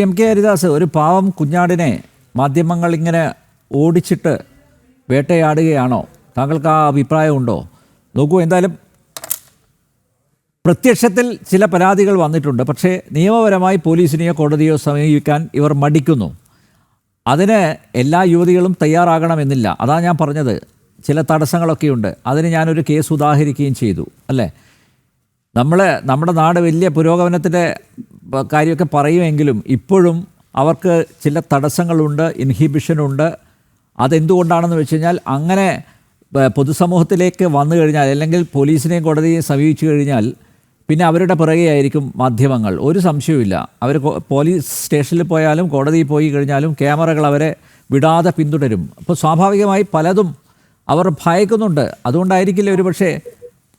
M K Haridas, ഒരു പാവം കുഞ്ഞാടിനെ മാധ്യമങ്ങൾ ഇങ്ങനെ ഓടിച്ചിട്ട് വേട്ടയാടുകയാണോ? താങ്കൾക്ക് ആ അഭിപ്രായമുണ്ടോ? നോക്കൂ, എന്തായാലും പ്രത്യക്ഷത്തിൽ ചില പരാതികൾ വന്നിട്ടുണ്ട്. പക്ഷേ നിയമപരമായി പോലീസിനെയോ കോടതിയോ സമീപിക്കാൻ ഇവർ മടിക്കുന്നു. അതിന് എല്ലാ യുവതികളും തയ്യാറാകണമെന്നില്ല. അതാണ് ഞാൻ പറഞ്ഞത്. ചില തടസ്സങ്ങളൊക്കെയുണ്ട്. അതിന് ഞാനൊരു കേസ് ഉദാഹരിക്കുകയും ചെയ്തു, അല്ലേ? നമ്മുടെ നാട് വലിയ പുരോഗമനത്തിൻ്റെ കാര്യമൊക്കെ പറയുമെങ്കിലും ഇപ്പോഴും അവർക്ക് ചില തടസ്സങ്ങളുണ്ട്, ഇൻഹിബിഷനുണ്ട്. അതെന്തുകൊണ്ടാണെന്ന് വെച്ച് കഴിഞ്ഞാൽ, അങ്ങനെ പൊതുസമൂഹത്തിലേക്ക് വന്നു കഴിഞ്ഞാൽ, അല്ലെങ്കിൽ പോലീസിനെയും കോടതിയെയും സമീപിച്ചു കഴിഞ്ഞാൽ പിന്നെ അവരുടെ പിറകെ ആയിരിക്കും മാധ്യമങ്ങൾ. ഒരു സംശയവുമില്ല. അവർ പോലീസ് സ്റ്റേഷനിൽ പോയാലും കോടതിയിൽ പോയി കഴിഞ്ഞാലും ക്യാമറകൾ അവരെ വിടാതെ പിന്തുടരും. അപ്പോൾ സ്വാഭാവികമായി പലതും അവർ ഭയക്കുന്നുണ്ട്. അതുകൊണ്ടായിരിക്കില്ല ഒരുപക്ഷെ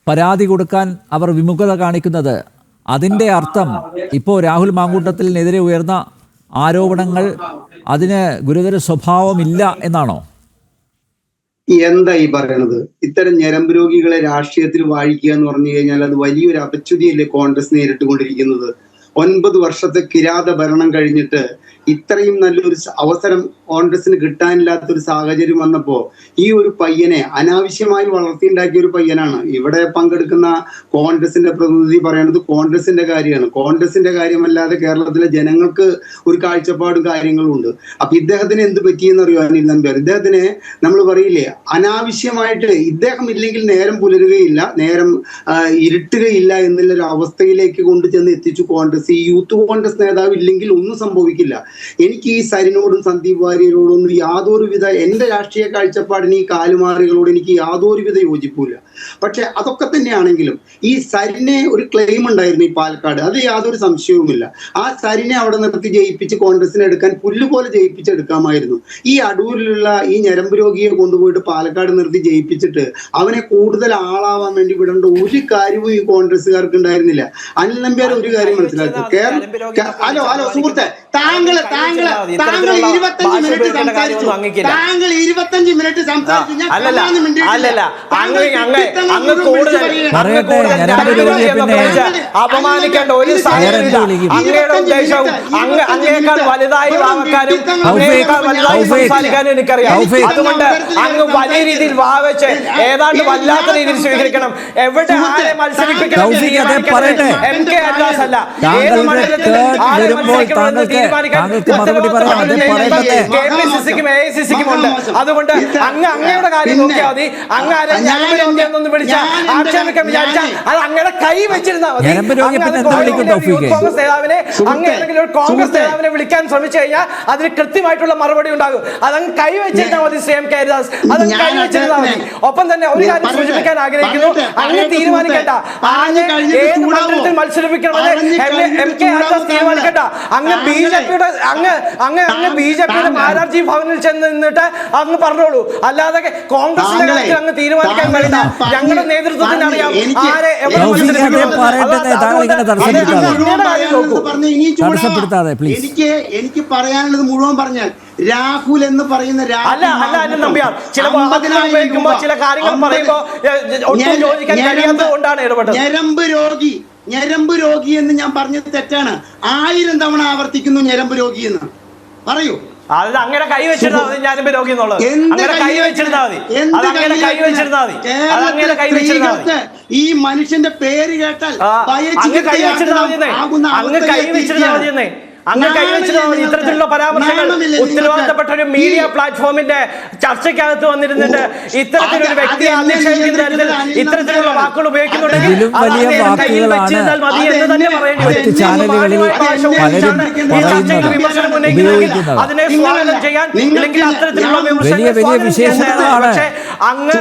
പരാതി കൊടുക്കാൻ അവർ വിമുഖത കാണിക്കുന്നത്. അതിൻ്റെ അർത്ഥം ഇപ്പോൾ രാഹുൽ മാങ്കൂട്ടത്തിനെതിരെ ഉയർന്ന ആരോപണങ്ങൾ അതിന് ഗുരുതര സ്വഭാവമില്ല എന്നാണോ? എന്താ ഈ പറയണത്? ഇത്തരം ഞരമ്പ് രോഗികളെ രാഷ്ട്രീയത്തിൽ വാഴിക്കുക എന്ന് പറഞ്ഞു കഴിഞ്ഞാൽ അത് വലിയൊരു അപച്യുതിയല്ലേ കോൺഗ്രസ് നേരിട്ടുകൊണ്ടിരിക്കുന്നത്. 9 വർഷത്തെ കിരാത ഭരണം കഴിഞ്ഞിട്ട് ഇത്രയും നല്ലൊരു അവസരം കോൺഗ്രസിന് കിട്ടാനില്ലാത്തൊരു സാഹചര്യം വന്നപ്പോ ഈ ഒരു പയ്യനെ അനാവശ്യമായി വളർത്തിയുണ്ടാക്കിയ ഒരു പയ്യനാണ്. ഇവിടെ പങ്കെടുക്കുന്ന കോൺഗ്രസിന്റെ പ്രതിനിധി പറയുന്നത് കോൺഗ്രസിന്റെ കാര്യമാണ്. കോൺഗ്രസിന്റെ കാര്യമല്ലാതെ കേരളത്തിലെ ജനങ്ങൾക്ക് ഒരു കാഴ്ചപ്പാടും കാര്യങ്ങളും ഉണ്ട്. അപ്പൊ ഇദ്ദേഹത്തിന് എന്ത് പറ്റിയെന്ന് അറിയോ അനിൽ നമ്പ്യാർ? ഇദ്ദേഹത്തിന് നമ്മൾ പറയില്ലേ, അനാവശ്യമായിട്ട് ഇദ്ദേഹം ഇല്ലെങ്കിൽ നേരം പുലരുകയില്ല, നേരം ഇരുട്ടുകയില്ല എന്നുള്ളൊരു അവസ്ഥയിലേക്ക് കൊണ്ടുചെന്ന് എത്തിച്ചു കോൺഗ്രസ്. ഈ യൂത്ത് കോൺഗ്രസ് നേതാവ് ഇല്ലെങ്കിൽ ഒന്നും സംഭവിക്കില്ല. എനിക്ക് ഈ സരിനോടും സന്ദീപ് വാര്യരോടൊന്നും യാതൊരുവിധ, എന്റെ രാഷ്ട്രീയ കാഴ്ചപ്പാടിന് ഈ കാലുമാറികളോട് എനിക്ക് യാതൊരുവിധ യോജിപ്പില്ല. പക്ഷെ അതൊക്കെ തന്നെയാണെങ്കിലും ഈ സരിനെ ഒരു ക്ലെയിം ഉണ്ടായിരുന്നു ഈ പാലക്കാട്, അത് യാതൊരു സംശയവുമില്ല. ആ സരിനെ അവിടെ നിർത്തി ജയിപ്പിച്ച് കോൺഗ്രസിനെ എടുക്കാൻ പുല്ലുപോലെ ജയിപ്പിച്ചെടുക്കാമായിരുന്നു. ഈ അടൂരിലുള്ള ഈ ഞരമ്പ് രോഗിയെ കൊണ്ടുപോയിട്ട് പാലക്കാട് നിർത്തി ജയിപ്പിച്ചിട്ട് അവനെ കൂടുതൽ ആളാവാൻ വേണ്ടി വിടേണ്ട ഒരു കാര്യവും ഈ കോൺഗ്രസ്സുകാർക്ക് ഉണ്ടായിരുന്നില്ല. അനിൽ നമ്പ്യാർ ഒരു കാര്യം മനസ്സിലാക്കി, ഹലോ സുഹൃത്തെ, താങ്കൾ 25 മിനിറ്റ് സംസാരിച്ചു. താങ്കൾ 25 മിനിറ്റ് സംസാരിച്ചു. അപമാനിക്കേണ്ട ഒരു സാഹചര്യമില്ല. അങ്ങയുടെ ഉദ്ദേശവും അങ്ങേക്കാൾ വലുതായി വാക്കാനും അങ്ങേക്കാൾ വലുതായി സംസാരിക്കാനും എനിക്കറിയാം. അതുകൊണ്ട് അങ്ങ് വലിയ രീതിയിൽ വാവച്ച് ഏതാണ്ട് വല്ലാത്ത രീതിയിൽ സ്വീകരിക്കണം. എവിടെ ആരെ മത്സരിപ്പിക്കണം എം കെ ഹരിദാസ് അല്ല, ഏത് മണ്ഡലത്തിൽ ആരെ മത്സരിക്കണമെന്ന് തീരുമാനിക്കാൻ KPCC-ക്കും AICC-ക്കും ഉണ്ട്. അതുകൊണ്ട് അങ്ങയുടെ കാര്യം നോക്കിയാൽ മതി. അങ്ങ് എന്നൊന്ന് വിളിച്ചാൽ ആക്ഷേപിക്കാൻ വിചാരിച്ചാൽ അത് അങ്ങയുടെ കൈ വെച്ചിരുന്നാൽ മതി. കോൺഗ്രസ് നേതാവിനെ കോൺഗ്രസ് നേതാവിനെ വിളിക്കാൻ ശ്രമിച്ചു കഴിഞ്ഞാൽ അതിന് കൃത്യമായിട്ടുള്ള മറുപടി ഉണ്ടാകും. അതങ്ങ് കൈ വെച്ചിരുന്നാൽ മതി. എം കെ ഹരിദാസ് അതങ്ങ് കൈ വെച്ചിരുന്നാൽ മതി. ഒപ്പം തന്നെ ഒരു കാര്യം സൂചിപ്പിക്കാൻ ആഗ്രഹിക്കുന്നു, അങ്ങ് തീരുമാനിക്കേണ്ട ഏത് മണ്ഡലത്തിൽ മത്സരിപ്പിക്കണമെന്ന് എം കെ ഹരിദാസ് തീരുമാനിക്കേണ്ട. അങ്ങ് ബിജെപിയുടെ മാരാർജി ഭവനിൽ ചെന്ന് നിന്നിട്ട് അങ്ങ് പറഞ്ഞോളൂ. അല്ലാതെ കോൺഗ്രസിന്റെ കാര്യത്തിൽ അങ്ങ് തീരുമാനിക്കാൻ കഴിയില്ല. ഞങ്ങളുടെ നേതൃത്വത്തിന് അറിയാം ആരെ എവിടെ എനിക്ക് പറയാനുള്ളത് മുഴുവൻ പറഞ്ഞാൽ രാഹുൽ എന്ന് പറയുന്ന ചില കാര്യങ്ങൾ പറയുമ്പോൾ ഞരമ്പ് രോഗി എന്ന് ഞാൻ പറഞ്ഞത് തെറ്റാണ്. 1000 തവണ ആവർത്തിക്കുന്നു ഞരമ്പ് രോഗി എന്ന് പറയൂ. അത് അങ്ങനെ കൈ വെച്ചിരുന്നാൽ മതി. ഞാനിപ്പോ രോഗി എന്നുള്ളത് അങ്ങനെ കൈ വെച്ചിരുന്നാൽ മതി. അതങ്ങനെ കൈ വെച്ചിരുന്നാൽ മതി. അതങ്ങനെ കൈ വെച്ചിരുന്നാൽ മതി. ഈ മനുഷ്യന്റെ പേര് കേട്ടാൽ അങ്ങ് കൈ വെച്ചിരുന്നാൽ മതി. അങ്ങ് കൈ വെച്ചിരുന്നാൽ മതി എന്നേ. അങ്ങ് കൈവച്ചിരുന്നാൽ മതി. ഇത്തരത്തിലുള്ള പരാമർശങ്ങൾ ഉത്തരവാദിത്തപ്പെട്ട ഒരു മീഡിയ പ്ലാറ്റ്ഫോമിന്റെ ചർച്ചയ്ക്കകത്ത് വന്നിരുന്നിട്ട് ഇത്തരത്തിലൊരു വ്യക്തിയെ അധിക്ഷേപിക്കുന്ന തരത്തിൽ ഇത്തരത്തിലുള്ള വാക്കുകൾ ഉപയോഗിക്കുന്നുണ്ടെങ്കിൽ കയ്യിൽ വെച്ചിരുന്നാൽ മതി എന്ന് തന്നെ പറയേണ്ടി വരും. അതിനെ സ്വാഗതം ചെയ്യാൻ അല്ലെങ്കിൽ അത്തരത്തിലുള്ള പക്ഷേ അങ്ങ്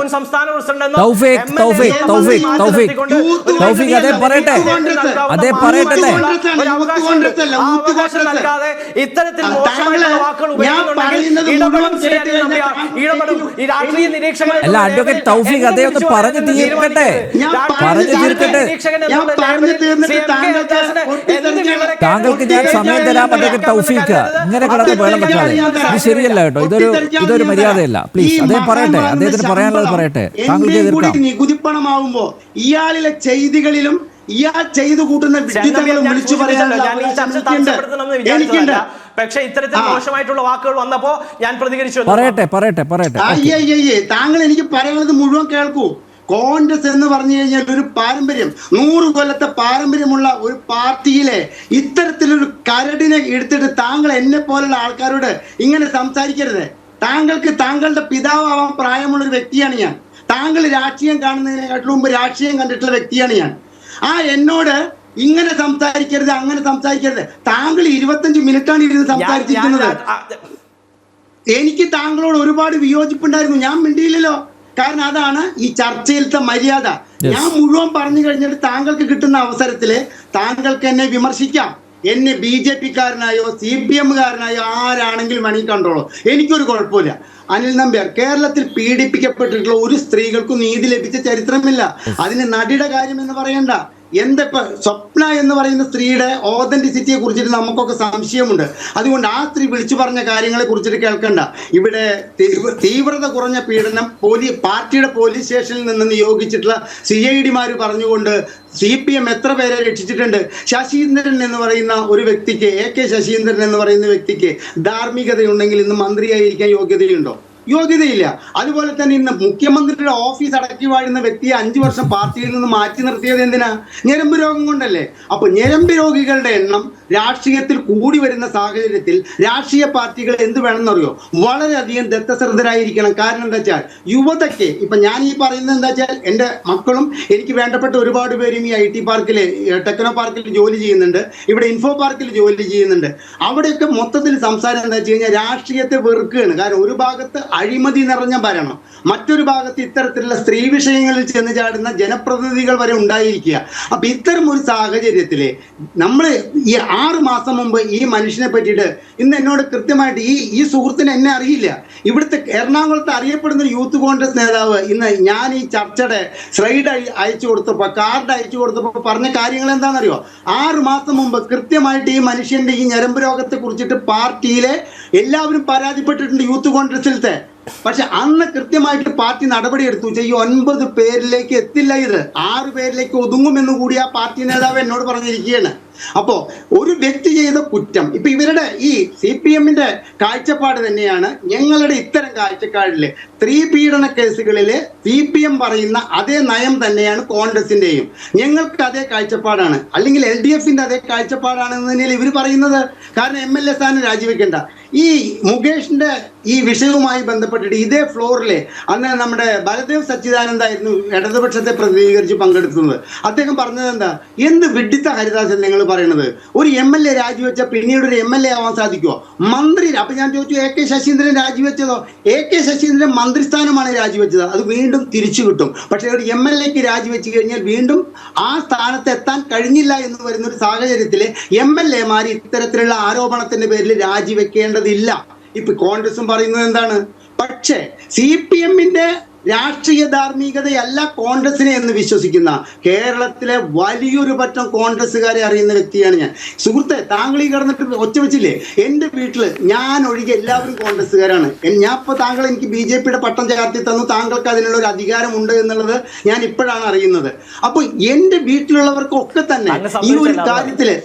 മുൻ സംസ്ഥാന പ്രസിഡന്റ് അതേ പറയട്ടെ. ഇത്തരത്തിൽ അല്ല, അഡ്വക്കേറ്റ് തൗഫീഖ് അദ്ദേഹം പറഞ്ഞു തീർക്കട്ടെ. താങ്കൾക്ക് ഞാൻ സമയം തരാം അഡ്വക്കേറ്റ് തൗഫീഖ്. ഇങ്ങനെ കിടന്ന് വേണം പറ്റാതെ. ഇത് ശരിയല്ല കേട്ടോ. ഇതൊരു മര്യാദയല്ല. പ്ലീസ് അദ്ദേഹം പറയട്ടെ, അദ്ദേഹത്തിന് പറയാനുള്ളത് പറയട്ടെ. താങ്കൾക്ക് നികുതിപ്പണമാവുമ്പോ ഇയാളിലെ ചെയ്തികളിലും ഇയാൾ ചെയ്തു കൂട്ടുന്ന വിഡിത്തങ്ങളും വിളിച്ചു പറയാനുള്ള എനിക്കുണ്ട്. പക്ഷേ ഇത്തരത്തിൽ മോശമായിട്ടുള്ള വാക്കുകൾ വന്നപ്പോ ഞാൻ പ്രതികരിച്ചു. അയ്യേ, താങ്കൾ എനിക്ക് പറയാനുള്ളത് മുഴുവൻ കേൾക്കൂ. കോൺഗ്രസ് എന്ന് പറഞ്ഞു കഴിഞ്ഞാൽ ഒരു പാരമ്പര്യം, 100 കൊല്ലത്തെ പാരമ്പര്യമുള്ള ഒരു പാർട്ടിയിലെ ഇത്തരത്തിലൊരു കരടിനെ എടുത്തിട്ട് താങ്കൾ എന്നെ പോലുള്ള ആൾക്കാരോട് ഇങ്ങനെ സംസാരിക്കരുത്. താങ്കൾക്ക് താങ്കളുടെ പിതാവാൻ പ്രായമുള്ളൊരു വ്യക്തിയാണ് ഞാൻ. താങ്കൾ രാഷ്ട്രീയം കാണുന്നതിനെക്കാട്ടിലും മുമ്പ് രാഷ്ട്രീയം കണ്ടിട്ടുള്ള വ്യക്തിയാണ് ഞാൻ. എന്നോട് ഇങ്ങനെ സംസാരിക്കരുത്, അങ്ങനെ സംസാരിക്കരുത്. താങ്കൾ 25 മിനിറ്റാണ് ഇരുന്ന് സംസാരിച്ചിരിക്കുന്നത്. എനിക്ക് താങ്കളോട് ഒരുപാട് വിയോജിപ്പുണ്ടായിരുന്നു, ഞാൻ മിണ്ടിയില്ലല്ലോ. കാരണം അതാണ് ഈ ചർച്ചയിലത്തെ മര്യാദ. ഞാൻ മുഴുവൻ പറഞ്ഞു കഴിഞ്ഞിട്ട് താങ്കൾക്ക് കിട്ടുന്ന അവസരത്തില് താങ്കൾക്ക് എന്നെ വിമർശിക്കാം. എന്നെ BJP-കാരനായോ CPM-കാരനായോ ആരാണെങ്കിലും വേണമെങ്കിൽ കണ്ടോളൂ, എനിക്കൊരു കുഴപ്പമില്ല. അനിൽ നമ്പ്യാർ, കേരളത്തിൽ പീഡിപ്പിക്കപ്പെട്ടിട്ടുള്ള ഒരു സ്ത്രീകൾക്കും നീതി ലഭിച്ച ചരിത്രമില്ല. അതിന് നടിയുടെ കാര്യം എന്ന് പറയണ്ട. ഇപ്പൊ സ്വപ്ന എന്ന് പറയുന്ന സ്ത്രീയുടെ ഓതന്റിസിറ്റിയെ കുറിച്ചിട്ട് നമുക്കൊക്കെ സംശയമുണ്ട്. അതുകൊണ്ട് ആ സ്ത്രീ വിളിച്ചു പറഞ്ഞ കാര്യങ്ങളെ കുറിച്ചിട്ട് കേൾക്കണ്ട. ഇവിടെ തീവ്രത കുറഞ്ഞ പീഡനം പാർട്ടിയുടെ പോലീസ് സ്റ്റേഷനിൽ നിന്ന് നിയോഗിച്ചിട്ടുള്ള CID-മാര് പറഞ്ഞുകൊണ്ട് CPM എത്ര പേരെ രക്ഷിച്ചിട്ടുണ്ട്. ശശീന്ദ്രൻ എന്ന് പറയുന്ന ഒരു വ്യക്തിക്ക്, AK ശശീന്ദ്രൻ എന്ന് പറയുന്ന വ്യക്തിക്ക് ധാർമ്മികതയുണ്ടെങ്കിൽ ഇന്ന് മന്ത്രിയായിരിക്കാൻ യോഗ്യതയുണ്ടോ? യോഗ്യതയില്ല. അതുപോലെ തന്നെ ഇന്ന് മുഖ്യമന്ത്രിയുടെ ഓഫീസ് അടക്കി വാഴുന്ന വ്യക്തിയെ 5 വർഷം പാർട്ടിയിൽ നിന്ന് മാറ്റി നിർത്തിയത് എന്തിനാ? ഞരമ്പ് രോഗം കൊണ്ടല്ലേ. അപ്പൊ ഞരമ്പ് രോഗികളുടെ എണ്ണം രാഷ്ട്രീയത്തിൽ കൂടി വരുന്ന സാഹചര്യത്തിൽ രാഷ്ട്രീയ പാർട്ടികൾ എന്ത് വേണമെന്നറിയോ? വളരെയധികം ദത്തശ്രദ്ധരായിരിക്കണം. കാരണം എന്താ വെച്ചാൽ യുവതയ്ക്ക്, ഇപ്പൊ ഞാൻ ഈ പറയുന്നത് എന്താ വെച്ചാൽ എൻ്റെ മക്കളും എനിക്ക് വേണ്ടപ്പെട്ട ഒരുപാട് പേരും ഈ IT പാർക്കിൽ, ടെക്നോ പാർക്കിൽ ജോലി ചെയ്യുന്നുണ്ട്, ഇവിടെ ഇൻഫോ പാർക്കിൽ ജോലി ചെയ്യുന്നുണ്ട്. അവിടെയൊക്കെ മൊത്തത്തിൽ സംസാരം എന്താ വെച്ച് കഴിഞ്ഞാൽ രാഷ്ട്രീയത്തെ വെറുക്കുകയാണ്. കാരണം ഒരു ഭാഗത്ത് അഴിമതി നിറഞ്ഞ ഭരണം, മറ്റൊരു ഭാഗത്ത് ഇത്തരത്തിലുള്ള സ്ത്രീ വിഷയങ്ങളിൽ ചെന്ന് ചാടുന്ന ജനപ്രതിനിധികൾ വരെ ഉണ്ടായിരിക്കുക. അപ്പൊ ഇത്തരം ഒരു സാഹചര്യത്തില് നമ്മൾ ഈ 6 മാസം മുമ്പ് ഈ മനുഷ്യനെ പറ്റിയിട്ട്, ഇന്ന് എന്നോട് കൃത്യമായിട്ട് ഈ സുഹൃത്തിന് എന്നെ അറിയില്ല, ഇവിടുത്തെ എറണാകുളത്ത് അറിയപ്പെടുന്ന യൂത്ത് കോൺഗ്രസ് നേതാവ് ഇന്ന് ഞാൻ ഈ ചർച്ചയുടെ സ്ലൈഡ് അയച്ചു കൊടുത്തപ്പോൾ, കാർഡ് അയച്ചു കൊടുത്തപ്പോൾ പറഞ്ഞ കാര്യങ്ങൾ എന്താണെന്നറിയോ? 6 മാസം മുമ്പ് കൃത്യമായിട്ട് ഈ മനുഷ്യന്റെ ഈ ഞരമ്പ് രോഗത്തെ കുറിച്ചിട്ട് പാർട്ടിയിലെ എല്ലാവരും പരാതിപ്പെട്ടിട്ടുണ്ട്, യൂത്ത് കോൺഗ്രസിലത്തെ. പക്ഷെ അന്ന് കൃത്യമായിട്ട് പാർട്ടി നടപടിയെടുത്തു. ഈ 9 പേരിലേക്ക് എത്തില്ല, ഇത് 6 പേരിലേക്ക് ഒതുങ്ങുമെന്ന് കൂടി ആ പാർട്ടി നേതാവ് എന്നോട് പറഞ്ഞിരിക്കുകയാണ്. അപ്പോ ഒരു വ്യക്തി ചെയ്ത കുറ്റം, ഇപ്പൊ ഇവരുടെ ഈ CPM-ന്റെ കാഴ്ചപ്പാട് തന്നെയാണ് ഞങ്ങളുടെ ഇത്തരം കാഴ്ചപ്പാടില് സ്ത്രീ പീഡന കേസുകളില് CPM പറയുന്ന അതേ നയം തന്നെയാണ് കോൺഗ്രസിന്റെയും. ഞങ്ങൾക്ക് അതേ കാഴ്ചപ്പാടാണ്, അല്ലെങ്കിൽ LDF-ന്റെ അതേ കാഴ്ചപ്പാടാണെന്ന് തന്നെയാണ് ഇവർ പറയുന്നത്. കാരണം MLA സ്ഥാനം രാജിവെക്കേണ്ട. ഈ മുകേഷിന്റെ ഈ വിഷയവുമായി ബന്ധപ്പെട്ടിട്ട് ഇതേ ഫ്ലോറിലെ അന്ന് നമ്മുടെ ബലദേവ് സച്ചിദാനന്ദായിരുന്നു ഇടതുപക്ഷത്തെ പ്രതിനിധീകരിച്ച് പങ്കെടുക്കുന്നത്. അദ്ദേഹം പറഞ്ഞത് എന്താ? എന്ത് വിഡിത്ത ഹരിദാസൻ നിങ്ങൾ പറയണത്? ഒരു MLA രാജിവെച്ച പിന്നീട് ഒരു MLA ആവാൻ സാധിക്കുമോ? മന്ത്രി. അപ്പൊ ഞാൻ ചോദിച്ചു, AK ശശീന്ദ്രൻ രാജിവെച്ചതോ? AK ശശീന്ദ്രൻ മന്ത്രിസ്ഥാനമാണ് രാജിവെച്ചത്, അത് വീണ്ടും തിരിച്ചു കിട്ടും. പക്ഷെ ഒരു MLA-ക്ക് രാജിവെച്ച് കഴിഞ്ഞാൽ വീണ്ടും ആ സ്ഥാനത്ത് എത്താൻ കഴിഞ്ഞില്ല എന്ന് വരുന്ന ഒരു സാഹചര്യത്തിൽ MLA-മാർ ഇത്തരത്തിലുള്ള ആരോപണത്തിന്റെ പേരിൽ രാജിവെക്കേണ്ടതില്ല. ഇപ്പൊ കോൺഗ്രസും പറയുന്നത് എന്താണ്? പക്ഷേ CPM-ന്റെ രാഷ്ട്രീയ ധാർമ്മികതയല്ല കോൺഗ്രസിനെ എന്ന് വിശ്വസിക്കുന്ന കേരളത്തിലെ വലിയൊരു പറ്റം കോൺഗ്രസ്സുകാരെ അറിയുന്ന വ്യക്തിയാണ് ഞാൻ. സുഹൃത്തെ, താങ്കൾ ഈ കിടന്നിട്ട് ഒച്ച വെച്ചില്ലേ? എൻ്റെ വീട്ടിൽ ഞാൻ ഒഴികെ എല്ലാവരും കോൺഗ്രസ്സുകാരാണ്. ഞാൻ ഇപ്പോൾ താങ്കൾ എനിക്ക് BJP-യുടെ പട്ടം ചാർത്തി തന്നു, താങ്കൾക്ക് അതിനുള്ള ഒരു അധികാരമുണ്ട് എന്നുള്ളത് ഞാൻ ഇപ്പോഴാണ് അറിയുന്നത്. അപ്പൊ എൻ്റെ വീട്ടിലുള്ളവർക്കൊക്കെ തന്നെ ഈ ഒരു കാര്യത്തില്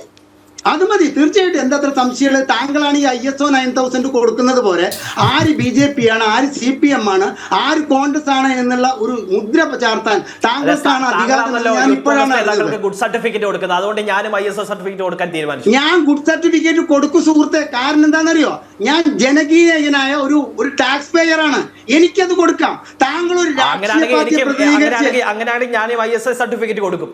അത് മതി. തീർച്ചയായിട്ടും എന്തത്ര സംശയമുള്ളത്? താങ്കളാണ് ഈ ISO 9000 കൊടുക്കുന്നത് പോലെ ആര് BJP ആണ്, ആര് CPM ആണ്, ആര് കോൺഗ്രസ് ആണ് എന്നുള്ള ഒരു മുദ്ര ചാർത്താൻ താങ്കൾക്കാണ് അധികാരം. ഞാൻ ഇപ്പോഴാണ് ഗുഡ് സർട്ടിഫിക്കറ്റ് കൊടുക്കുന്നത്, അതുകൊണ്ട് ഞാനും ISO സർട്ടിഫിക്കറ്റ് കൊടുക്കാൻ തീരുമാനിച്ചു. ഞാൻ ഗുഡ് സർട്ടിഫിക്കറ്റ് കൊടുക്കും സുഹൃത്തെ. കാരണം എന്താണെന്നറിയോ? ഞാൻ ജനകീയനായ ഒരു ടാക്സ് പേയർ ആണ്, എനിക്കത് കൊടുക്കാം. താങ്കൾ ഒരു അങ്ങനെയാണെങ്കിൽ ഞാനും ISO സർട്ടിഫിക്കറ്റ് കൊടുക്കും.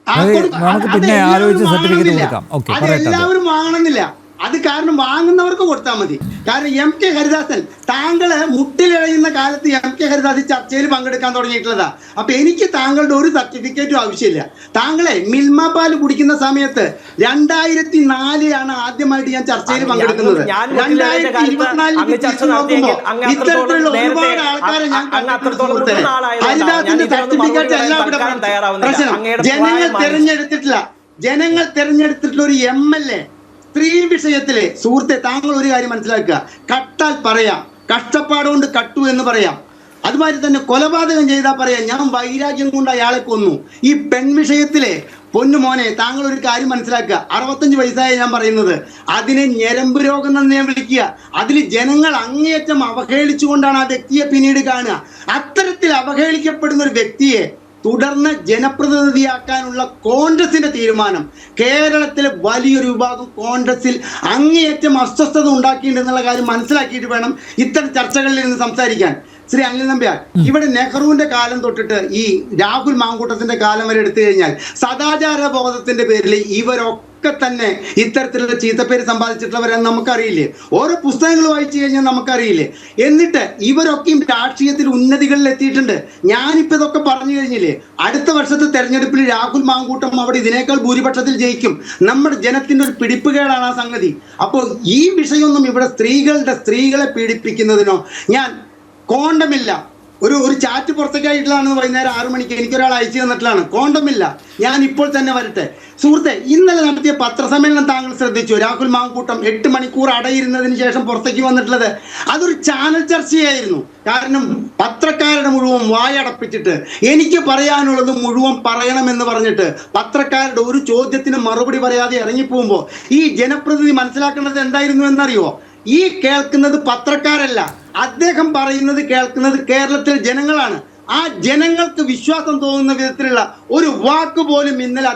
നമുക്ക് പിന്നെ ആലോചിച്ച് സർട്ടിഫിക്കറ്റ് കൊടുക്കാം. അതെല്ലാവരും വാങ്ങണമെന്നില്ല. അത് കാരണം വാങ്ങുന്നവർക്ക് കൊടുത്താൽ മതി. കാരണം MK ഹരിദാസൻ, താങ്കള് മുട്ടിലിഴയുന്ന കാലത്ത് MK ഹരിദാസ് ചർച്ചയിൽ പങ്കെടുക്കാൻ തുടങ്ങിയിട്ടുള്ളതാ. അപ്പൊ എനിക്ക് താങ്കളുടെ ഒരു സർട്ടിഫിക്കറ്റും ആവശ്യമില്ല. താങ്കളെ മിൽമ പാൽ കുടിക്കുന്ന സമയത്ത് 2004 ആദ്യമായിട്ട് ഞാൻ ചർച്ചയിൽ പങ്കെടുക്കുന്നത്. 2024 ഇത്തരത്തിലുള്ള ഒരുപാട് ആൾക്കാരെ ഞാൻ ഹരിദാസിന്റെ സർട്ടിഫിക്കറ്റ് എല്ലാം ഇവിടെ പ്രശ്നം. ജനങ്ങൾ തെരഞ്ഞെടുത്തിട്ടുള്ള ഒരു MLA സ്ത്രീ വിഷയത്തിലെ സുഹൃത്തെ, താങ്കൾ ഒരു കാര്യം മനസ്സിലാക്കുക. കട്ടാൽ പറയാം, കഷ്ടപ്പാടുകൊണ്ട് കട്ടു എന്ന് പറയാം. അതുമാതിരി തന്നെ കൊലപാതകം ചെയ്താൽ പറയാം ഞാൻ വൈരാഗ്യം കൊണ്ട് അയാളെ കൊന്നു. ഈ പെൺ വിഷയത്തിലെ പൊന്നു മോനെ, താങ്കൾ ഒരു കാര്യം മനസ്സിലാക്കുക. 65 വയസ്സായി ഞാൻ പറയുന്നത്. അതിനെ ഞരമ്പ് രോഗം എന്ന് ഞാൻ വിളിക്കുക. അതിൽ ജനങ്ങൾ അങ്ങേയറ്റം അവഹേളിച്ചുകൊണ്ടാണ് ആ വ്യക്തിയെ പിന്നീട് കാണുക. അത്തരത്തിൽ അവഹേളിക്കപ്പെടുന്ന ഒരു വ്യക്തിയെ തുടർന്ന് ജനപ്രതിനിധിയാക്കാനുള്ള കോൺഗ്രസിന്റെ തീരുമാനം, കേരളത്തിലെ വലിയൊരു വിഭാഗം കോൺഗ്രസിൽ അങ്ങേയറ്റം അസ്വസ്ഥത ഉണ്ടാക്കിയിട്ടുണ്ടെന്നുള്ള കാര്യം മനസ്സിലാക്കിയിട്ട് വേണം ഇത്തരം ചർച്ചകളിൽ നിന്ന് സംസാരിക്കാൻ. ശ്രീ അനിൽ നമ്പ്യാർ, ഇവിടെ നെഹ്റുവിന്റെ കാലം തൊട്ടിട്ട് ഈ രാഹുൽ മാങ്കൂട്ടത്തിന്റെ കാലം വരെ എടുത്തു കഴിഞ്ഞാൽ സദാചാര ബോധത്തിന്റെ പേരിൽ ഇവരൊക്കെ തന്നെ ഇത്തരത്തിലുള്ള ചീത്തപ്പേര് സമ്പാദിച്ചിട്ടുള്ളവരെന്ന് നമുക്കറിയില്ലേ? ഓരോ പുസ്തകങ്ങൾ വായിച്ചു കഴിഞ്ഞാൽ നമുക്കറിയില്ലേ? എന്നിട്ട് ഇവരൊക്കെയും രാഷ്ട്രീയത്തിൽ ഉന്നതികളിൽ എത്തിയിട്ടുണ്ട്. ഞാനിപ്പോൾ ഇതൊക്കെ പറഞ്ഞു കഴിഞ്ഞില്ലേ, അടുത്ത വർഷത്തെ തെരഞ്ഞെടുപ്പിൽ രാഹുൽ മാങ്കൂട്ടം അവിടെ ഇതിനേക്കാൾ ഭൂരിപക്ഷത്തിൽ ജയിക്കും. നമ്മുടെ ജനത്തിന്റെ ഒരു പിടിപ്പുകേടാണ് ആ സംഗതി. അപ്പോൾ ഈ വിഷയമൊന്നും ഇവിടെ സ്ത്രീകളെ പീഡിപ്പിക്കുന്നതിനോ, ഞാൻ കോണ്ടമില്ല, ഒരു ചാറ്റ് പുറത്തേക്കായിട്ടുള്ളതാണ് വൈകുന്നേരം 6 മണിക്ക് എനിക്കൊരാൾ അയച്ചു തന്നിട്ടുള്ളതാണ്. കോണ്ടമില്ല, ഞാൻ ഇപ്പോൾ തന്നെ വരട്ടെ. സുഹൃത്തെ, ഇന്നലെ നടത്തിയ പത്രസമ്മേളനം താങ്കൾ ശ്രദ്ധിച്ചു? രാഹുൽ മാങ്കൂട്ടം 8 മണിക്കൂർ അടയിരുന്നതിന് ശേഷം പുറത്തേക്ക് വന്നിട്ടുള്ളത് അതൊരു ചാനൽ ചർച്ചയായിരുന്നു. കാരണം പത്രക്കാരുടെ മുഴുവൻ വായടപ്പിച്ചിട്ട് എനിക്ക് പറയാനുള്ളത് മുഴുവൻ പറയണമെന്ന് പറഞ്ഞിട്ട് പത്രക്കാരുടെ ഒരു ചോദ്യത്തിന് മറുപടി പറയാതെ ഇറങ്ങിപ്പോകുമ്പോൾ ഈ ജനപ്രതിനിധി മനസ്സിലാക്കേണ്ടത് എന്തായിരുന്നു എന്നറിയോ? ഈ കേൾക്കുന്നത് പത്രക്കാരല്ല, അദ്ദേഹം പറയുന്നത് കേൾക്കുന്നത് കേരളത്തിലെ ജനങ്ങളാണ്. ആ ജനങ്ങൾക്ക് വിശ്വാസം തോന്നുന്ന വിധത്തിലുള്ള ഒരു വാക്ക് പോലും ഇന്നലെ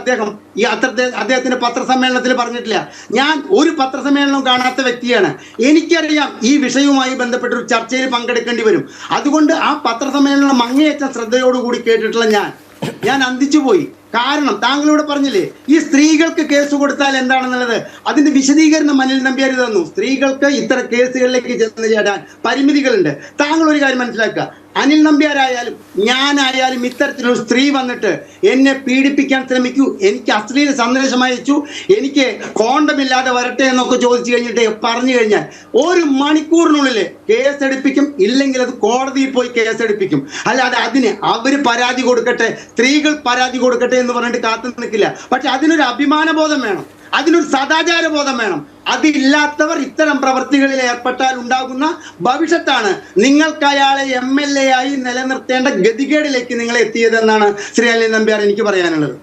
അദ്ദേഹത്തിന്റെ പത്രസമ്മേളനത്തിൽ പറഞ്ഞിട്ടില്ല. ഞാൻ ഒരു പത്രസമ്മേളനവും കാണാത്ത വ്യക്തിയാണ്. എനിക്കറിയാം ഈ വിഷയവുമായി ബന്ധപ്പെട്ട ഒരു ചർച്ചയിൽ പങ്കെടുക്കേണ്ടി വരും. അതുകൊണ്ട് ആ പത്രസമ്മേളനം അങ്ങേയറ്റം ശ്രദ്ധയോടുകൂടി കേട്ടിട്ടുള്ള ഞാൻ അന്തിച്ചു പോയി. കാരണം താങ്കളോട് പറഞ്ഞില്ലേ, ഈ സ്ത്രീകൾക്ക് കേസ് കൊടുത്താൽ എന്താണെന്നുള്ളത്, അതിന്റെ വിശദീകരണം അനിൽ നമ്പ്യാർ തന്നു. സ്ത്രീകൾക്ക് ഇത്തരം കേസുകളിലേക്ക് ചെന്ന് ചേരാൻ പരിമിതികളുണ്ട്. താങ്കൾ ഒരു കാര്യം മനസ്സിലാക്കുക, അനിൽ നമ്പ്യാരായാലും ഞാനായാലും ഇത്തരത്തിലൊരു സ്ത്രീ വന്നിട്ട് എന്നെ പീഡിപ്പിക്കാൻ ശ്രമിക്കൂ, എനിക്ക് അശ്ലീല സന്ദേശം അയച്ചു, എനിക്ക് കോണ്ടമില്ലാതെ വരട്ടെ എന്നൊക്കെ ചോദിച്ചു കഴിഞ്ഞിട്ട് പറഞ്ഞു കഴിഞ്ഞാൽ 1 മണിക്കൂറിനുള്ളിൽ കേസെടുപ്പിക്കും. ഇല്ലെങ്കിൽ അത് കോടതിയിൽ പോയി കേസെടുപ്പിക്കും. അല്ലാതെ അതിന് അവര് പരാതി കൊടുക്കട്ടെ, സ്ത്രീകൾ പരാതി കൊടുക്കട്ടെ എന്ന് പറഞ്ഞിട്ട് കാത്തു നിൽക്കില്ല. പക്ഷെ അതിനൊരു അഭിമാനബോധം വേണം, അതിനൊരു സദാചാര ബോധം വേണം. അതില്ലാത്തവർ ഇത്തരം പ്രവൃത്തികളിൽ ഏർപ്പെട്ടാൽ ഉണ്ടാകുന്ന ഭവിഷ്യത്താണ് നിങ്ങൾക്ക് അയാളെ MLA ആയി നിലനിർത്തേണ്ട ഗതികേടിലേക്ക് നിങ്ങൾ എത്തിയതെന്നാണ് ശ്രീ അനിൽ നമ്പ്യാർ എനിക്ക് പറയാനുള്ളത്.